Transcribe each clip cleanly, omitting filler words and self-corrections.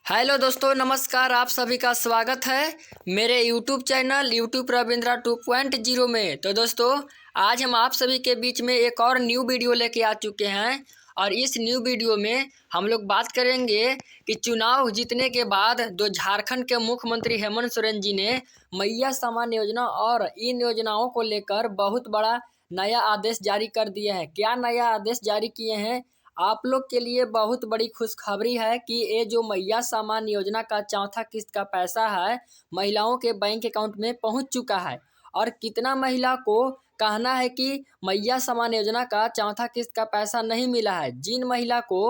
Hello दोस्तों, नमस्कार। आप सभी का स्वागत है मेरे यूट्यूब चैनल यूट्यूब रविंद्रा 2.0 में। तो दोस्तों, आज हम आप सभी के बीच में एक और न्यू वीडियो लेके आ चुके हैं और इस न्यू वीडियो में हम लोग बात करेंगे कि चुनाव जीतने के बाद जो झारखंड के मुख्यमंत्री हेमंत सोरेन जी ने मैया सम्मान योजना और इन योजनाओं को लेकर बहुत बड़ा नया आदेश जारी कर दिए हैं। क्या नया आदेश जारी किए हैं? आप लोग के लिए बहुत बड़ी खुशखबरी है कि ये जो मैया सम्मान योजना का चौथा किस्त का पैसा है महिलाओं के बैंक अकाउंट में पहुंच चुका है। और कितना महिला को कहना है कि मैया सम्मान योजना का चौथा किस्त का पैसा नहीं मिला है। जिन महिला को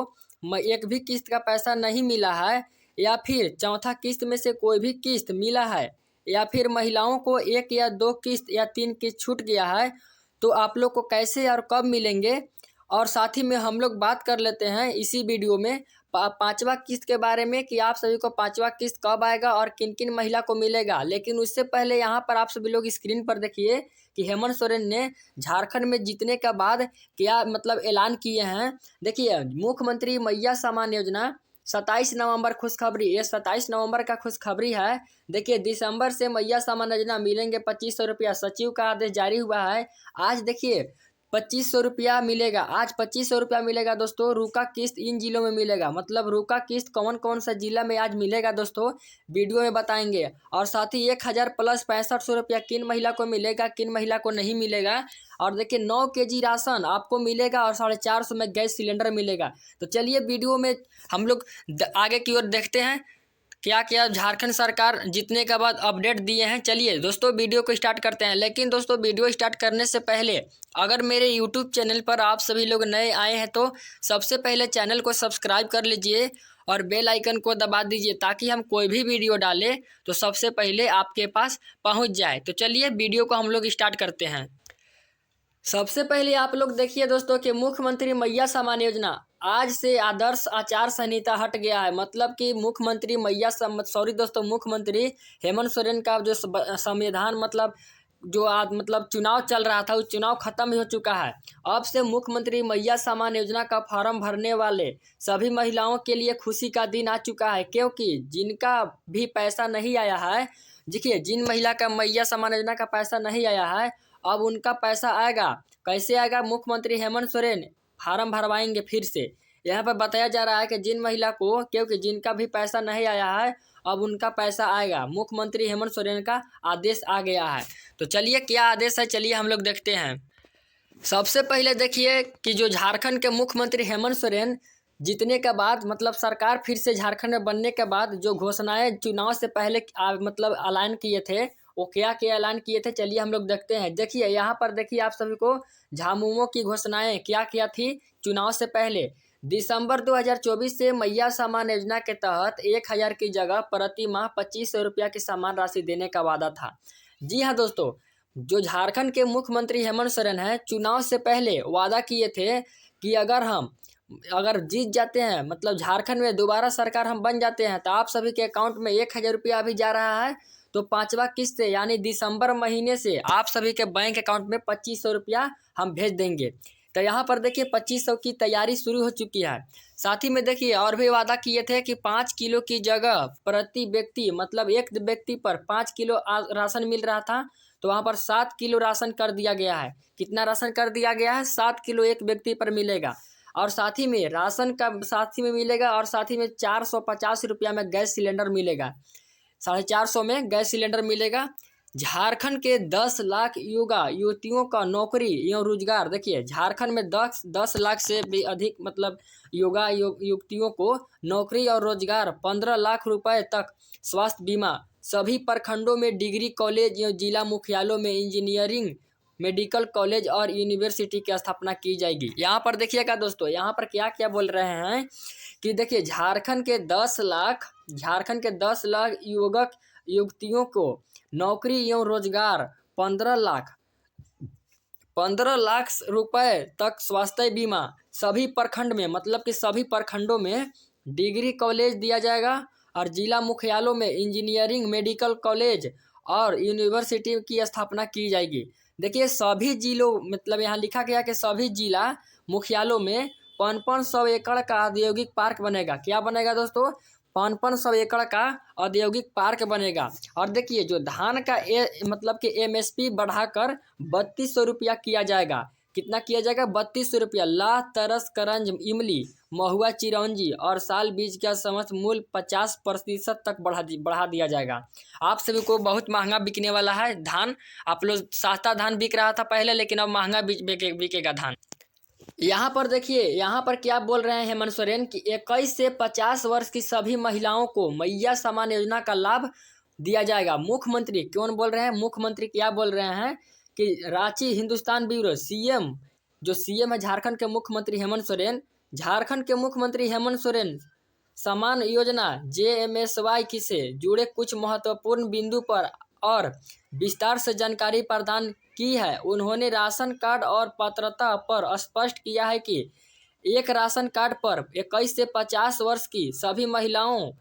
एक भी किस्त का पैसा नहीं मिला है या फिर चौथा किस्त में से कोई भी किस्त मिला है या फिर महिलाओं को एक या दो किस्त या तीन किस्त छूट गया है, तो आप लोग को कैसे और कब मिलेंगे। और साथ ही में हम लोग बात कर लेते हैं इसी वीडियो में पांचवा किस्त के बारे में कि आप सभी को पांचवा किस्त कब आएगा और किन किन महिला को मिलेगा। लेकिन उससे पहले यहाँ पर आप सभी लोग स्क्रीन पर देखिए कि हेमंत सोरेन ने झारखंड में जीतने के बाद क्या मतलब ऐलान किए हैं। देखिए, मुख्यमंत्री मैया सम्मान योजना 27 नवंबर खुशखबरी, ये 27 नवंबर का खुशखबरी है। देखिए, दिसंबर से मैया सम्मान योजना मिलेंगे 2500 रुपया, सचिव का आदेश जारी हुआ है। आज देखिए 2500 रुपया मिलेगा, आज 2500 रुपया मिलेगा दोस्तों। रुका किस्त इन जिलों में मिलेगा, मतलब रुका किस्त कौन कौन सा जिला में आज मिलेगा दोस्तों, वीडियो में बताएंगे। और साथ ही 1000 प्लस 6500 रुपया किन महिला को मिलेगा, किन महिला को नहीं मिलेगा। और देखिए 9 केजी राशन आपको मिलेगा और 450 में गैस सिलेंडर मिलेगा। तो चलिए वीडियो में हम लोग आगे की ओर देखते हैं क्या क्या झारखंड सरकार जीतने के बाद अपडेट दिए हैं। चलिए दोस्तों वीडियो को स्टार्ट करते हैं। लेकिन दोस्तों, वीडियो स्टार्ट करने से पहले अगर मेरे यूट्यूब चैनल पर आप सभी लोग नए आए हैं तो सबसे पहले चैनल को सब्सक्राइब कर लीजिए और बेल आइकन को दबा दीजिए ताकि हम कोई भी वीडियो डालें तो सबसे पहले आपके पास पहुंच जाए। तो चलिए वीडियो को हम लोग स्टार्ट करते हैं। सबसे पहले आप लोग देखिए दोस्तों कि मुख्यमंत्री मैया सम्मान योजना आज से आदर्श आचार संहिता हट गया है। मतलब कि मुख्यमंत्री मुख्यमंत्री हेमंत सोरेन का जो संविधान मतलब जो आज मतलब चुनाव चल रहा था, उस चुनाव खत्म हो चुका है। अब से मुख्यमंत्री मैया सम्मान योजना का फॉर्म भरने वाले सभी महिलाओं के लिए खुशी का दिन आ चुका है, क्योंकि जिनका भी पैसा नहीं आया है, देखिए जिन महिला का मैया सम्मान योजना का पैसा नहीं आया है अब उनका पैसा आएगा। कैसे आएगा? मुख्यमंत्री हेमंत सोरेन फार्म भरवाएंगे फिर से। यहाँ पर बताया जा रहा है कि जिन महिला को, क्योंकि जिनका भी पैसा नहीं आया है अब उनका पैसा आएगा। मुख्यमंत्री हेमंत सोरेन का आदेश आ गया है। तो चलिए क्या आदेश है, चलिए हम लोग देखते हैं। सबसे पहले देखिए कि जो झारखंड के मुख्यमंत्री हेमंत सोरेन जीतने के बाद मतलब सरकार फिर से झारखंड में बनने के बाद जो घोषणाएं चुनाव से पहले मतलब ऐलान किए थे, वो क्या क्या ऐलान किए थे, चलिए हम लोग देखते हैं। देखिए यहाँ पर देखिए आप सभी को झामुमो की घोषणाएं क्या क्या थी चुनाव से पहले। दिसंबर 2024 से मैया सम्मान योजना के तहत 1000 की जगह प्रति माह 2500 रुपया की सम्मान राशि देने का वादा था। जी हाँ दोस्तों, जो झारखंड के मुख्यमंत्री हेमंत सोरेन है चुनाव से पहले वादा किए थे कि अगर जीत जाते हैं, मतलब झारखंड में दोबारा सरकार हम बन जाते हैं, तो आप सभी के अकाउंट में 1000 रुपया अभी जा रहा है, तो पांचवा किस्त से यानी दिसंबर महीने से आप सभी के बैंक अकाउंट में 2500 रुपया हम भेज देंगे। तो यहाँ पर देखिए 2500 की तैयारी शुरू हो चुकी है। साथ ही में देखिए और भी वादा किए थे कि 5 किलो की जगह प्रति व्यक्ति, मतलब एक व्यक्ति पर 5 किलो राशन मिल रहा था, तो वहाँ पर 7 किलो राशन कर दिया गया है। कितना राशन कर दिया गया है? 7 किलो एक व्यक्ति पर मिलेगा। और साथ ही में राशन का साथ ही में मिलेगा और साथ ही में 450 रुपया में गैस सिलेंडर मिलेगा। 450 में गैस सिलेंडर मिलेगा। झारखंड के 10 लाख युवा युवतियों का नौकरी एवं रोजगार, देखिए झारखंड में 10 लाख से भी अधिक मतलब युवा युवतियों को नौकरी और रोजगार, 15 लाख रुपए तक स्वास्थ्य बीमा, सभी प्रखंडों में डिग्री कॉलेज एवं जिला मुख्यालयों में इंजीनियरिंग मेडिकल कॉलेज और यूनिवर्सिटी की स्थापना की जाएगी। यहाँ पर देखिएगा दोस्तों, यहाँ पर क्या क्या बोल रहे हैं कि देखिए झारखंड के 10 लाख युवक युवतियों को नौकरी एवं रोजगार, 15 लाख रुपए तक स्वास्थ्य बीमा, सभी प्रखंड में मतलब कि सभी प्रखंडों में डिग्री कॉलेज दिया जाएगा और जिला मुख्यालयों में इंजीनियरिंग मेडिकल कॉलेज और यूनिवर्सिटी की स्थापना की जाएगी। देखिए सभी जिलों मतलब यहाँ लिखा गया कि सभी जिला मुख्यालयों में 500 एकड़ का औद्योगिक पार्क बनेगा। क्या बनेगा दोस्तों? 5500 एकड़ का औद्योगिक पार्क बनेगा। और देखिए जो धान का मतलब कि MSP बढ़ाकर 3200 रुपया किया जाएगा। कितना किया जाएगा? 3200 रुपया। लाह, तरस, करंज, इमली, महुआ, चिरौंजी और साल बीज का समस्त मूल्य 50% तक बढ़ा दिया जाएगा। आप सभी को बहुत महंगा बिकने वाला है धान। आप लोग सस्ता धान बिक रहा था पहले, लेकिन अब महंगा बिकेगा धान। यहाँ पर देखिए, यहाँ पर क्या बोल रहे हैं हेमंत सोरेन कि 21 से 50 वर्ष की सभी महिलाओं को मैया सम्मान योजना का लाभ दिया जाएगा। मुख्यमंत्री कौन बोल रहे हैं? मुख्यमंत्री क्या बोल रहे हैं कि रांची हिंदुस्तान ब्यूरो CM, जो CM है झारखंड के मुख्यमंत्री हेमंत सोरेन, झारखंड के मुख्यमंत्री हेमंत सोरेन सम्मान योजना JMSY से जुड़े कुछ महत्वपूर्ण बिंदु पर और विस्तार से जानकारी प्रदान की है। उन्होंने राशन कार्ड और पात्रता पर स्पष्ट किया है कि एक राशन कार्ड पर 21 से 50 वर्ष की सभी महिलाओं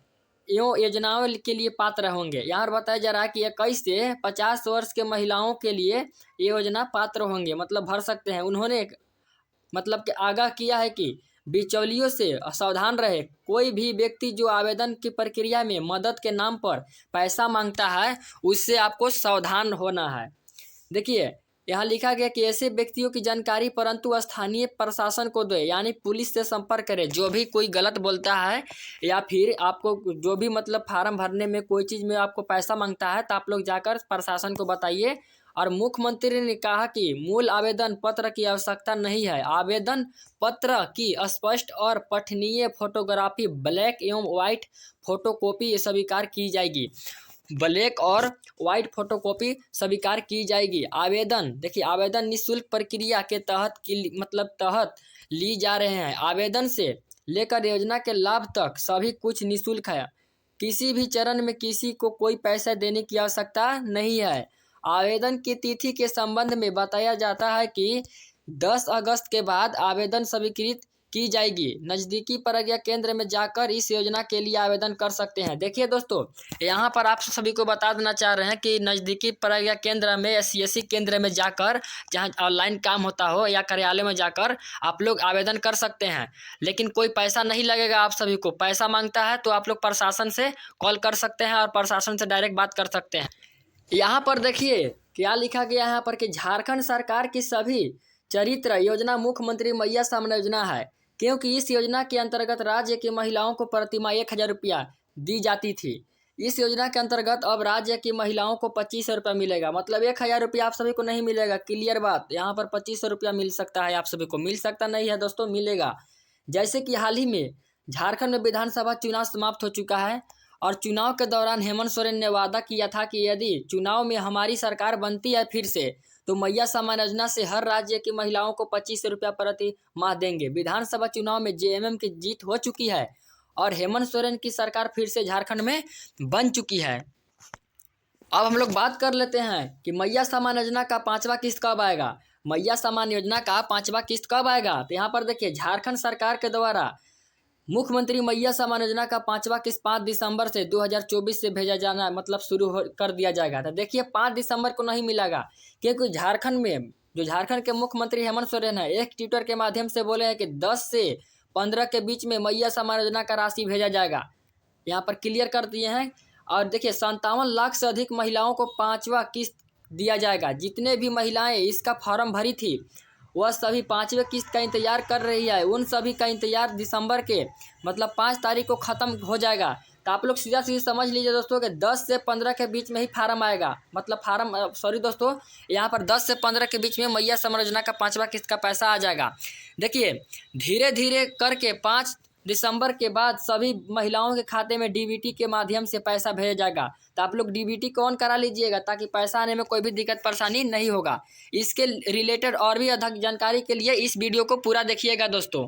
एवं योजनाओं के लिए पात्र होंगे। यहाँ बताया जा रहा है कि 21 से 50 वर्ष के महिलाओं के लिए ये योजना पात्र होंगे, मतलब भर सकते हैं। उन्होंने मतलब कि आगाह किया है कि बिचौलियों से सावधान रहे। कोई भी व्यक्ति जो आवेदन की प्रक्रिया में मदद के नाम पर पैसा मांगता है, उससे आपको सावधान होना है। देखिए यहाँ लिखा गया कि ऐसे व्यक्तियों की जानकारी परंतु स्थानीय प्रशासन को दे, यानी पुलिस से संपर्क करें। जो भी कोई गलत बोलता है या फिर आपको जो भी मतलब फार्म भरने में कोई चीज़ में आपको पैसा मांगता है, तो आप लोग जाकर प्रशासन को बताइए। और मुख्यमंत्री ने कहा कि मूल आवेदन पत्र की आवश्यकता नहीं है। आवेदन पत्र की स्पष्ट और पठनीय फोटोग्राफी ब्लैक एवं व्हाइट फोटोकॉपी स्वीकार की जाएगी। ब्लैक और व्हाइट फोटोकॉपी स्वीकार की जाएगी। आवेदन देखिए, आवेदन निःशुल्क प्रक्रिया के तहत ली जा रहे हैं। आवेदन से लेकर योजना के लाभ तक सभी कुछ निःशुल्क है। किसी भी चरण में किसी को कोई पैसा देने की आवश्यकता नहीं है। आवेदन की तिथि के संबंध में बताया जाता है कि 10 अगस्त के बाद आवेदन स्वीकृत की जाएगी। नज़दीकी प्रज्ञा केंद्र में जाकर इस योजना के लिए आवेदन कर सकते हैं। देखिए दोस्तों, यहाँ पर आप सभी को बता देना चाह रहे हैं कि नज़दीकी प्रज्ञा केंद्र में SCSC केंद्र में जाकर, जहाँ ऑनलाइन काम होता हो या कार्यालय में जाकर आप लोग आवेदन कर सकते हैं। लेकिन कोई पैसा नहीं लगेगा। आप सभी को पैसा मांगता है तो आप लोग प्रशासन से कॉल कर सकते हैं और प्रशासन से डायरेक्ट बात कर सकते हैं। यहाँ पर देखिए क्या लिखा गया है यहाँ पर कि झारखंड सरकार की सभी चरित्र योजना मुख्यमंत्री मैया सम्मान योजना है, क्योंकि इस योजना के अंतर्गत राज्य की महिलाओं को प्रतिमाह 1000 रुपया दी जाती थी। इस योजना के अंतर्गत अब राज्य की महिलाओं को 2500 रुपया मिलेगा। मतलब 1000 रुपया आप सभी को नहीं मिलेगा। क्लियर बात, यहाँ पर 2500 रुपया मिल सकता है। आप सभी को मिल सकता नहीं है दोस्तों, मिलेगा। जैसे कि हाल ही में झारखंड में विधानसभा चुनाव समाप्त हो चुका है और चुनाव के दौरान हेमंत सोरेन ने वादा किया था कि यदि चुनाव में हमारी सरकार बनती है फिर से, तो मैया सम्मान योजना से हर राज्य की महिलाओं को 2500 रुपया प्रति माह देंगे। विधानसभा चुनाव में JMM की जीत हो चुकी है और हेमंत सोरेन की सरकार फिर से झारखंड में बन चुकी है। अब हम लोग बात कर लेते हैं कि मैया सम्मान योजना का 5वां किस्त कब आएगा। मैया सम्मान योजना का 5वां किस्त कब आएगा? तो यहाँ पर देखिए, झारखंड सरकार के द्वारा मुख्यमंत्री मैया सम्मान योजना का 5वां किस्त 5 दिसंबर से 2024 से भेजा जाना मतलब शुरू कर दिया जाएगा। तो देखिए 5 दिसंबर को नहीं मिलेगा, क्योंकि झारखंड में जो झारखंड के मुख्यमंत्री हेमंत सोरेन है, एक ट्विटर के माध्यम से बोले हैं कि 10 से 15 के बीच में मैया सम्मान योजना का राशि भेजा जाएगा। यहाँ पर क्लियर कर दिए हैं। और देखिए 57 लाख से अधिक महिलाओं को 5वां किस्त दिया जाएगा। जितने भी महिलाएं इसका फॉर्म भरी थी वह सभी 5वें किस्त का इंतजार कर रही है। उन सभी का इंतजार दिसंबर के मतलब 5 तारीख को ख़त्म हो जाएगा। तो आप लोग सीधा समझ लीजिए दोस्तों कि 10 से 15 के बीच में ही फार्म आएगा। मतलब दोस्तों, यहाँ पर 10 से 15 के बीच में मैया सम्मान योजना का 5वां किस्त का पैसा आ जाएगा। देखिए धीरे धीरे करके 5 दिसंबर के बाद सभी महिलाओं के खाते में DBT के माध्यम से पैसा भेजा जाएगा। तो आप लोग DBT को ऑन करा लीजिएगा ताकि पैसा आने में कोई भी दिक्कत परेशानी नहीं होगा। इसके रिलेटेड और भी अधिक जानकारी के लिए इस वीडियो को पूरा देखिएगा दोस्तों।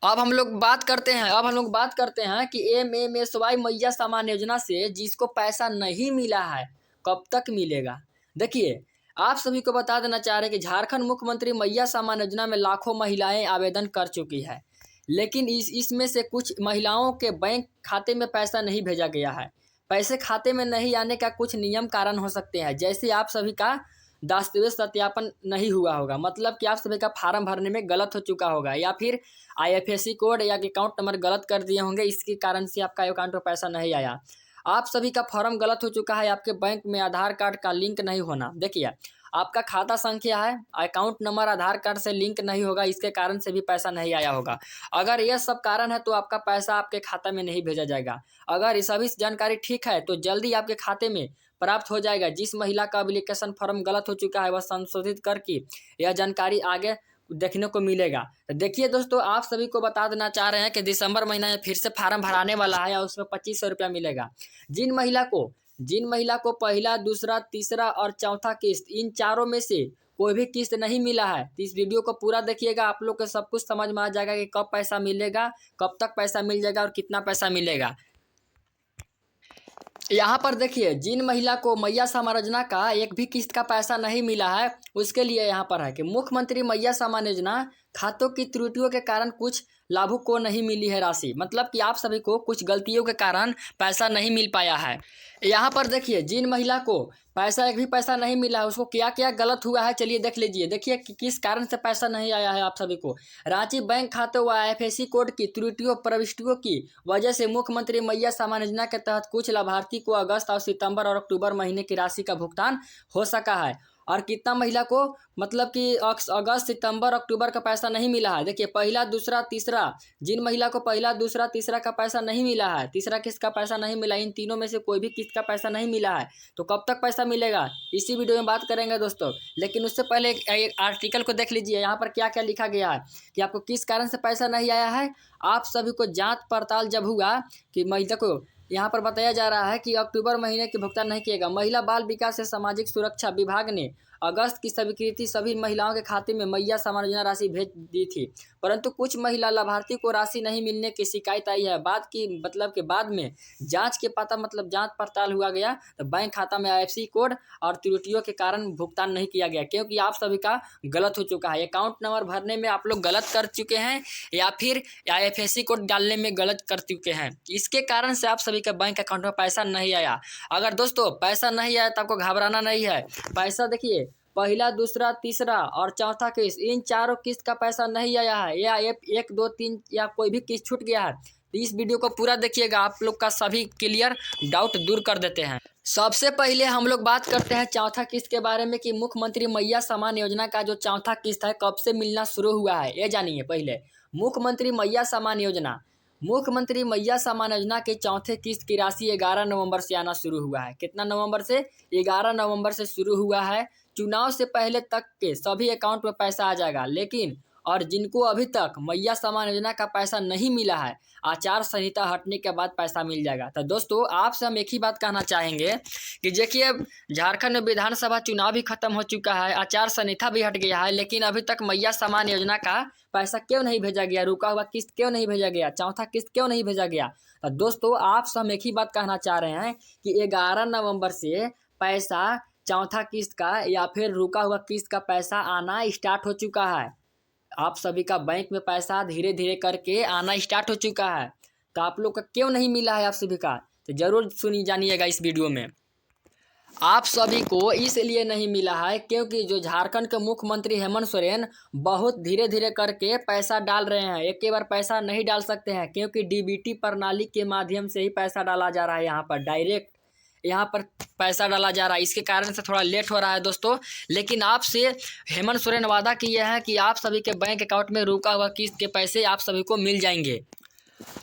अब हम लोग बात करते हैं कि MMSY मैया सम्मान योजना से जिसको पैसा नहीं मिला है कब तक मिलेगा। देखिए आप सभी को बता देना चाह रहे हैं कि झारखंड मुख्यमंत्री मैया सम्मान योजना में लाखों महिलाएं आवेदन कर चुकी है, लेकिन इसमें से कुछ महिलाओं के बैंक खाते में पैसा नहीं भेजा गया है। पैसे खाते में नहीं आने का कुछ नियम कारण हो सकते हैं, जैसे आप सभी का दस्तावेज सत्यापन नहीं हुआ होगा, मतलब कि आप सभी का फार्म भरने में गलत हो चुका होगा, या फिर IFSC कोड या अकाउंट नंबर गलत कर दिए होंगे, इसके कारण से आपका अकाउंट में पैसा नहीं आया। आप सभी का फॉर्म गलत हो चुका है, आपके बैंक में आधार कार्ड का लिंक नहीं होना। देखिए, आपका खाता संख्या है, अकाउंट नंबर आधार कार्ड से लिंक नहीं होगा, इसके कारण से भी पैसा नहीं आया होगा। अगर यह सब कारण है तो आपका पैसा आपके खाता में नहीं भेजा जाएगा। अगर ये सभी जानकारी ठीक है तो जल्दी आपके खाते में प्राप्त हो जाएगा। जिस महिला का एप्लीकेशन फॉर्म गलत हो चुका है वह संशोधित करके यह जानकारी आगे देखने को मिलेगा। तो देखिए दोस्तों, आप सभी को बता देना चाह रहे हैं कि दिसंबर महीना में फिर से फार्म भराने वाला है और उसमें 2500 रुपया मिलेगा। जिन महिला को पहला, दूसरा, तीसरा और चौथा किस्त, इन चारों में से कोई भी किस्त नहीं मिला है तो इस वीडियो को पूरा देखिएगा, आप लोग को सब कुछ समझ में आ जाएगा कि कब पैसा मिलेगा, कब तक पैसा मिल जाएगा और कितना पैसा मिलेगा। यहाँ पर देखिए, जिन महिला को मैया सम्मान योजना का एक भी किस्त का पैसा नहीं मिला है उसके लिए यहाँ पर है कि मुख्यमंत्री मैया सम्मान योजना खातों की त्रुटियों के कारण कुछ लाभुक को नहीं मिली है राशि, मतलब कि आप सभी को कुछ गलतियों के कारण पैसा नहीं मिल पाया है। यहाँ पर देखिए, जिन महिला को एक भी पैसा नहीं मिला है उसको क्या क्या गलत हुआ है, चलिए देख लीजिए। देखिए कि किस कारण से पैसा नहीं आया है। आप सभी को रांची बैंक खाते व IFSC कोड की त्रुटियों प्रविष्टियों की वजह से मुख्यमंत्री मैया सम्मान योजना के तहत कुछ लाभार्थी को अगस्त और सितंबर और अक्टूबर महीने की राशि का भुगतान हो सका है। और कितना महिला को, मतलब कि अगस्त, सितंबर, अक्टूबर का पैसा नहीं मिला है। देखिए, पहला, दूसरा, तीसरा, जिन महिला को पहला, दूसरा, तीसरा का पैसा नहीं मिला है, तीसरा किस्त का पैसा नहीं मिला, इन तीनों में से कोई भी किस्त का पैसा नहीं मिला है, तो कब तक पैसा मिलेगा इसी वीडियो में बात करेंगे दोस्तों। लेकिन उससे पहले एक आर्टिकल को देख लीजिए, यहाँ पर क्या क्या लिखा गया है कि आपको किस कारण से पैसा नहीं आया है। आप सभी को जाँच पड़ताल जब हुआ कि महिला को, यहाँ पर बताया जा रहा है कि अक्टूबर महीने के भुगतान नहीं किएगा। महिला बाल विकास एवं सामाजिक सुरक्षा विभाग ने अगस्त की स्वीकृति सभी महिलाओं के खाते में मैया सम्मान योजना राशि भेज दी थी, परंतु कुछ महिला लाभार्थी को राशि नहीं मिलने की शिकायत आई है। बाद में जांच पड़ताल हुआ गया तो बैंक खाता में IFSC कोड और त्रुटियों के कारण भुगतान नहीं किया गया, क्योंकि आप सभी का गलत हो चुका है। अकाउंट नंबर भरने में आप लोग गलत कर चुके हैं या फिर IFSC कोड डालने में गलत कर चुके हैं, इसके कारण से आप सभी के बैंक अकाउंट में पैसा नहीं आया। अगर दोस्तों पैसा नहीं आया तो आपको घबराना नहीं है। पैसा देखिए, पहला, दूसरा, तीसरा और चौथा किस्त, इन चारों किस्त का पैसा नहीं आया है, या 1, 2, 3 या कोई भी किस्त छूट गया है तो इस वीडियो को पूरा देखिएगा, आप लोग का सभी क्लियर डाउट दूर कर देते हैं। सबसे पहले हम लोग बात करते हैं चौथा किस्त के बारे में कि मुख्यमंत्री मैया सम्मान योजना का जो चौथा किस्त है कब से मिलना शुरू हुआ है, ये जानिए। पहले मुख्यमंत्री मैया सम्मान योजना के चौथे किस्त की राशि 11 नवंबर से आना शुरू हुआ है। कितना नवंबर से? 11 नवंबर से शुरू हुआ है। चुनाव से पहले तक के सभी अकाउंट में पैसा आ जाएगा, लेकिन और जिनको अभी तक मैया सम्मान योजना का पैसा नहीं मिला है, आचार संहिता हटने के बाद पैसा मिल जाएगा। तो दोस्तों, आपसे हम एक ही बात कहना चाहेंगे कि देखिए, झारखंड में विधानसभा चुनाव भी खत्म हो चुका है, आचार संहिता भी हट गया है, लेकिन अभी तक मैया सम्मान योजना का पैसा क्यों नहीं भेजा गया, रुका हुआ किस्त क्यों नहीं भेजा गया, चौथा किस्त क्यों नहीं भेजा गया। तो दोस्तों, आपसे हम एक ही बात कहना चाह रहे हैं कि 11 नवंबर से पैसा चौथा किस्त का या फिर रुका हुआ किस्त का पैसा आना स्टार्ट हो चुका है। आप सभी का बैंक में पैसा धीरे धीरे करके आना स्टार्ट हो चुका है। तो आप लोग का क्यों नहीं मिला है आप सभी का, तो जरूर सुनी जानिएगा इस वीडियो में। आप सभी को इसलिए नहीं मिला है क्योंकि जो झारखंड के मुख्यमंत्री हेमंत सोरेन बहुत धीरे धीरे करके पैसा डाल रहे हैं। एक के बार पैसा नहीं डाल सकते हैं, क्योंकि DBT प्रणाली के माध्यम से ही पैसा डाला जा रहा है। यहाँ पर डायरेक्ट यहाँ पर पैसा डाला जा रहा है, इसके कारण से थोड़ा लेट हो रहा है दोस्तों। लेकिन आपसे हेमंत सोरेन वादा किए हैं कि आप सभी के बैंक अकाउंट में रुका हुआ किस्त के पैसे आप सभी को मिल जाएंगे।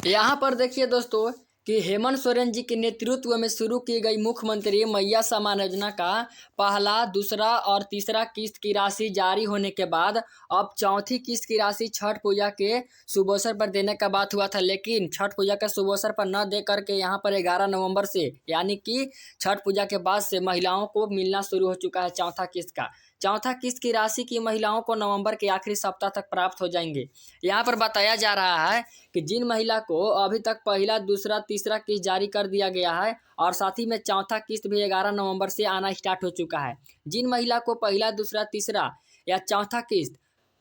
यहाँ पर देखिए दोस्तों कि हेमंत सोरेन जी के नेतृत्व में शुरू की गई मुख्यमंत्री मैया सम्मान योजना का पहला, दूसरा और तीसरा किस्त की राशि जारी होने के बाद अब चौथी किस्त की राशि छठ पूजा के शुभ अवसर पर देने का बात हुआ था, लेकिन छठ पूजा के शुभ अवसर पर न दे करके यहाँ पर 11 नवंबर से, यानी कि छठ पूजा के बाद से महिलाओं को मिलना शुरू हो चुका है चौथा किस्त का। चौथा किस्त की राशि की महिलाओं को नवंबर के आखिरी सप्ताह तक प्राप्त हो जाएंगे। यहाँ पर बताया जा रहा है कि जिन महिला को अभी तक पहला, दूसरा, तीसरा किस्त जारी कर दिया गया है और साथ ही में चौथा किस्त भी 11 नवंबर से आना स्टार्ट हो चुका है। जिन महिला को पहला, दूसरा, तीसरा या चौथा किस्त,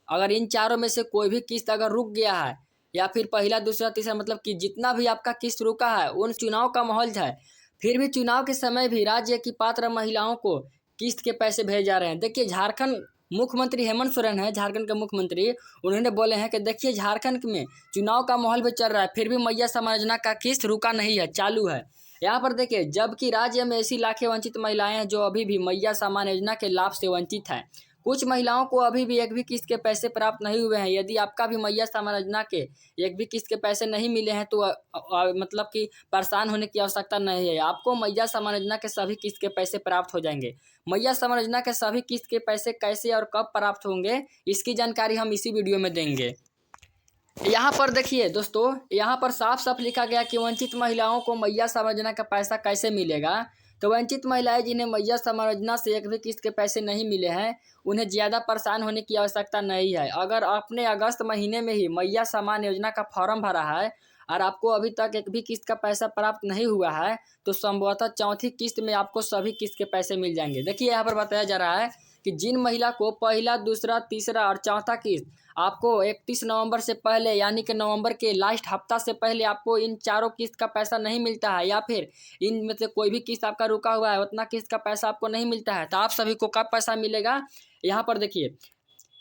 अगर इन चारों में से कोई भी किस्त अगर रुक गया है या फिर पहला, दूसरा, तीसरा, मतलब कि जितना भी आपका किस्त रुका है, उन चुनाव का माहौल है, फिर भी चुनाव के समय भी राज्य की पात्र महिलाओं को किस्त के पैसे भेजे जा रहे हैं। देखिए झारखंड मुख्यमंत्री हेमंत सोरेन है, झारखंड के मुख्यमंत्री, उन्होंने बोले हैं कि देखिए झारखंड में चुनाव का माहौल भी चल रहा है, फिर भी मैया समाज योजना का किस्त रुका नहीं है, चालू है। यहाँ पर देखिए, जबकि राज्य में ऐसी लाखें वंचित महिलाएं हैं जो अभी भी मैया समाज योजना के लाभ से वंचित हैं। कुछ महिलाओं को अभी भी एक भी किस्त के पैसे प्राप्त नहीं हुए हैं। यदि आपका भी मैया समाज योजना के एक भी किस्त के पैसे नहीं मिले हैं तो मतलब कि परेशान होने की आवश्यकता नहीं है। आपको मैया समाज योजना के सभी किस्त के पैसे प्राप्त हो जाएंगे। मैया समाज योजना के सभी किस्त के पैसे कैसे और कब प्राप्त होंगे, इसकी जानकारी हम इसी वीडियो में देंगे। यहाँ पर देखिए दोस्तों, यहाँ पर साफ साफ लिखा गया कि वंचित महिलाओं को मैया समाज योजना का पैसा कैसे मिलेगा। तो वंचित महिलाएं जिन्हें मैया समाज योजना से एक भी किस्त के पैसे नहीं मिले हैं, उन्हें ज़्यादा परेशान होने की आवश्यकता नहीं है। अगर आपने अगस्त महीने में ही मैया समाज योजना का फॉर्म भरा है और आपको अभी तक एक भी किस्त का पैसा प्राप्त नहीं हुआ है, तो संभवतः चौथी किस्त में आपको सभी किस्त के पैसे मिल जाएंगे। देखिए यहाँ पर बताया जा रहा है कि जिन महिला को पहला, दूसरा, तीसरा और चौथा किस्त आपको 31 नवंबर से पहले, यानी कि नवंबर के लास्ट हफ्ता से पहले आपको इन चारों किस्त का पैसा नहीं मिलता है, या फिर इन में से कोई भी किस्त आपका रुका हुआ है, उतना किस्त का पैसा आपको नहीं मिलता है, तो आप सभी को कब पैसा मिलेगा। यहाँ पर देखिए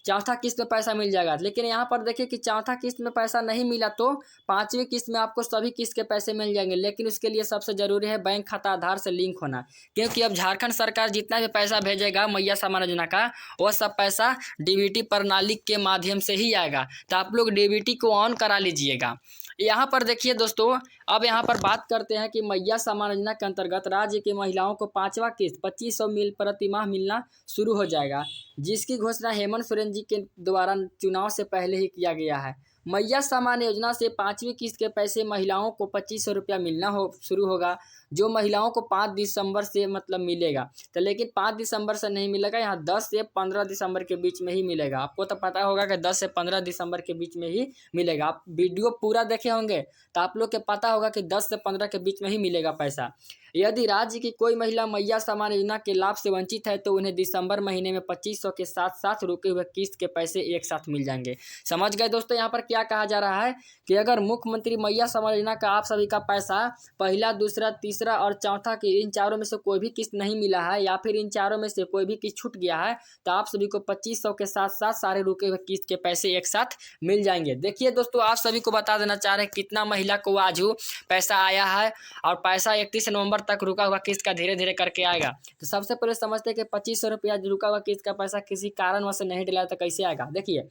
चौथा किस्त में पैसा मिल जाएगा। लेकिन यहाँ पर देखिए कि चौथा किस्त में पैसा नहीं मिला तो पांचवी किस्त में आपको सभी किस्त के पैसे मिल जाएंगे। लेकिन उसके लिए सबसे ज़रूरी है बैंक खाता आधार से लिंक होना, क्योंकि अब झारखंड सरकार जितना भी पैसा भेजेगा मैया समाज योजना का, वो सब पैसा डीबीटी प्रणाली के माध्यम से ही आएगा। तो आप लोग डीबीटी को ऑन करा लीजिएगा। यहाँ पर देखिए दोस्तों, अब यहाँ पर बात करते हैं कि मैया समाज योजना के अंतर्गत राज्य की महिलाओं को पांचवा किस्त 2500 प्रति माह मिलना शुरू हो जाएगा, जिसकी घोषणा हेमंत सोरेन जी के द्वारा चुनाव से पहले ही किया गया है। मैया समाज योजना से पांचवी किस्त के पैसे महिलाओं को 2500 रुपया मिलना शुरू होगा, जो महिलाओं को 5 दिसंबर से मतलब मिलेगा। तो लेकिन 5 दिसंबर से नहीं मिलेगा, यहाँ 10 से 15 दिसंबर के बीच में ही मिलेगा। आपको तो पता होगा कि 10 से 15 दिसंबर के बीच में ही मिलेगा। आप वीडियो पूरा देखे होंगे तो आप लोग के पता होगा कि 10 से 15 के बीच में ही मिलेगा पैसा। यदि राज्य की कोई महिला मैया समाज योजना के लाभ से वंचित है तो उन्हें दिसंबर महीने में 2500 के साथ साथ रुके हुए किस्त के पैसे एक साथ मिल जाएंगे। समझ गए दोस्तों। यहाँ पर क्या कहा जा रहा है कि अगर मुख्यमंत्री मैया समाज योजना का आप सभी का पैसा पहला, दूसरा, तीसरा और चौथा की इन चारों में से कोई भी किस्त नहीं मिला है, या फिर इन चारों में से कोई भी किस्त छूट गया है, तो आप सभी को 2500 के साथ साथ सारे रुके हुए किस्त के पैसे एक साथ मिल जाएंगे। देखिए दोस्तों, आप सभी को बता देना चाह रहे हैं कितना महिला को आज पैसा आया है, और पैसा 31 नवंबर तक रुका हुआ किस्त का धीरे धीरे करके आएगा। तो सबसे पहले समझते हैं कि 2500 रुपया रुका हुआ किस्त का पैसा किसी कारणवश से नहीं डला तो कैसे आएगा। देखिए,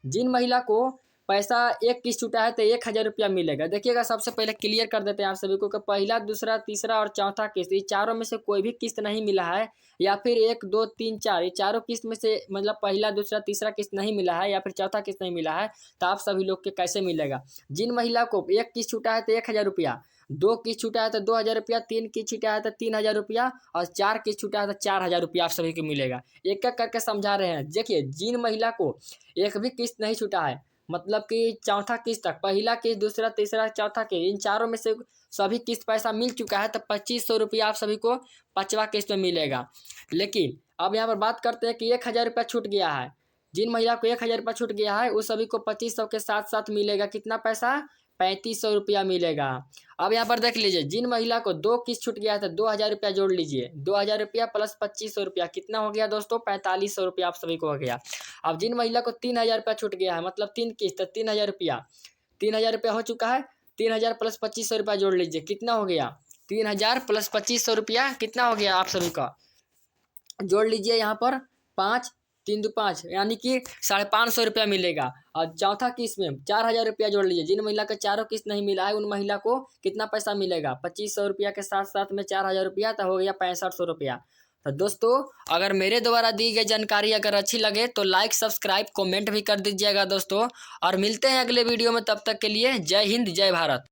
जिन महिला को पैसा एक किस्त छूटा है तो 1000 रुपया मिलेगा। देखिएगा, सबसे पहले क्लियर कर देते हैं आप सभी को कि पहला, दूसरा, तीसरा और चौथा किस्त, ये चारों में से कोई भी किस्त नहीं मिला है, या फिर 1, 2, 3, 4 ये चारों किस्त में से मतलब पहला, दूसरा, तीसरा किस्त नहीं मिला है, या फिर चौथा किस्त नहीं मिला है, तो आप सभी लोग के कैसे मिलेगा। जिन महिला को एक किस्त छूटा है तो 1000 रुपया, 2 किस्त छूटा है तो 2000 रुपया, 3 किस्त छूटा है तो 3000 रुपया, और 4 किस्त छूटा है तो 4000 रुपया आप सभी को मिलेगा। एक एक करके समझा रहे हैं। देखिए, जिन महिला को एक भी किस्त नहीं छूटा है, मतलब कि चौथा किस्त तक, पहला किस्त, दूसरा, तीसरा, चौथा किस्त, इन चारों में से सभी किस्त पैसा मिल चुका है, तो 2500 रुपया आप सभी को पांचवा किस्त में मिलेगा। लेकिन अब यहाँ पर बात करते हैं कि 1000 रुपया छूट गया है। जिन महिला को 1000 रुपया छूट गया है उस सभी को 2500 के साथ साथ मिलेगा कितना पैसा, 3500 रुपया मिलेगा। अब यहाँ पर देख लीजिए, जिन महिला को 2 किस्त छूट गया है तो 2000 रुपया जोड़ लीजिए, 2000 रुपया प्लस 2500 रुपया कितना हो गया दोस्तों, 4500 रुपया आप सभी को हो गया। अब जिन महिला को 3000 रुपया छूट गया है, मतलब 3 किस्त, 3000 रुपया, 3000 रुपया हो चुका है, 3000 प्लस 2500 रुपया जोड़ लीजिए, कितना हो गया, 3000 प्लस 2500 रुपया कितना हो गया आप सभी का, जोड़ लीजिए यहाँ पर 5, 3 2 5, यानी कि 550 रुपया मिलेगा। और चौथा किस्त में 4000 रुपया जोड़ लीजिए। जिन महिला का चारों किस्त नहीं मिला है उन महिला को कितना पैसा मिलेगा, 2500 रुपया के साथ साथ में 4000 रुपया, तो हो गया 6500 रुपया। तो दोस्तों, अगर मेरे द्वारा दी गई जानकारी अगर अच्छी लगे तो लाइक, सब्सक्राइब, कमेंट भी कर दीजिएगा दोस्तों, और मिलते हैं अगले वीडियो में। तब तक के लिए जय हिंद, जय भारत।